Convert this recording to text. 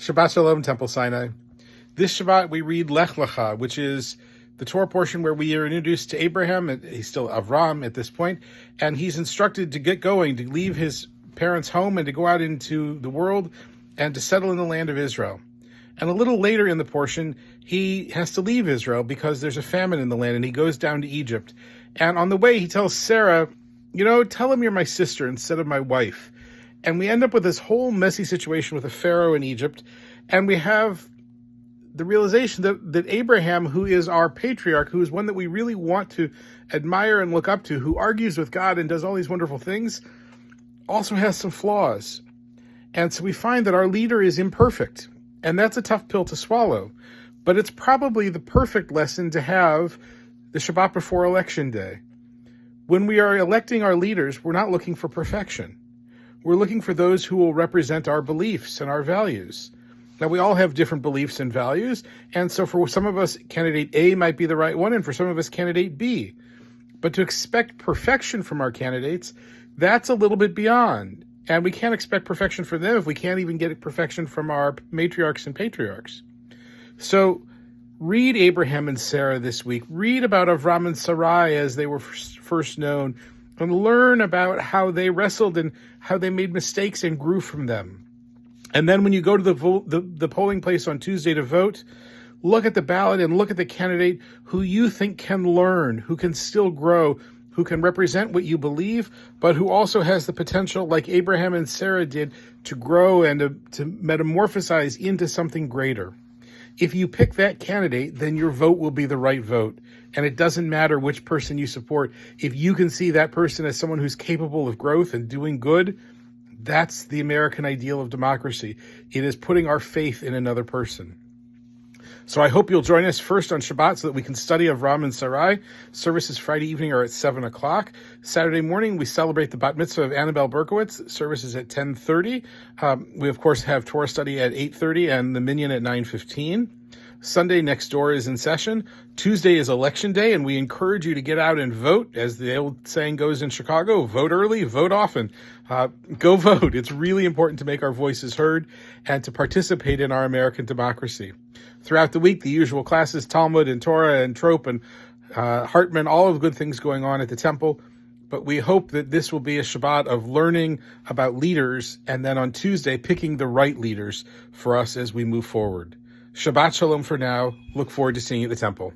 Shabbat Shalom, Temple Sinai. This Shabbat we read Lech Lecha, which is the Torah portion where we are introduced to Abraham, and he's still Avram at this point, and he's instructed to get going, to leave his parents' home and to go out into the world and to settle in the land of Israel. And a little later in the portion, he has to leave Israel because there's a famine in the land, and he goes down to Egypt. And on the way, he tells Sarah, tell him you're my sister instead of my wife. And we end up with this whole messy situation with a pharaoh in Egypt, and we have the realization that Abraham, who is our patriarch, who is one that we really want to admire and look up to, who argues with God and does all these wonderful things, also has some flaws. And so we find that our leader is imperfect, and that's a tough pill to swallow. But it's probably the perfect lesson to have the Shabbat before Election Day. When we are electing our leaders, we're not looking for perfection. We're looking for those who will represent our beliefs and our values. Now, we all have different beliefs and values, and so for some of us, candidate A might be the right one, and for some of us, candidate B. But to expect perfection from our candidates, that's a little bit beyond. And we can't expect perfection from them if we can't even get perfection from our matriarchs and patriarchs. So read Abraham and Sarah this week. Read about Avram and Sarai as they were first known, and learn about how they wrestled and how they made mistakes and grew from them. And then when you go to the polling place on Tuesday to vote, look at the ballot and look at the candidate who you think can learn, who can still grow, who can represent what you believe, but who also has the potential, like Abraham and Sarah did, to grow and to metamorphosize into something greater. If you pick that candidate, then your vote will be the right vote. And it doesn't matter which person you support. If you can see that person as someone who's capable of growth and doing good, that's the American ideal of democracy. It is putting our faith in another person. So I hope you'll join us first on Shabbat so that we can study Avram and Sarai. Services Friday evening are at 7 o'clock. Saturday morning, we celebrate the bat mitzvah of Annabelle Berkowitz. Services at 10:30. We, of course, have Torah study at 8:30 and the minyan at 9:15. Sunday next door is in session. Tuesday is Election Day, and we encourage you to get out and vote. As the old saying goes in Chicago, vote early, vote often. Go vote. It's really important to make our voices heard and to participate in our American democracy. Throughout the week, the usual classes, Talmud and Torah and Trope and Hartman, all of the good things going on at the temple. But we hope that this will be a Shabbat of learning about leaders, and then on Tuesday, picking the right leaders for us as we move forward. Shabbat Shalom for now. Look forward to seeing you at the temple.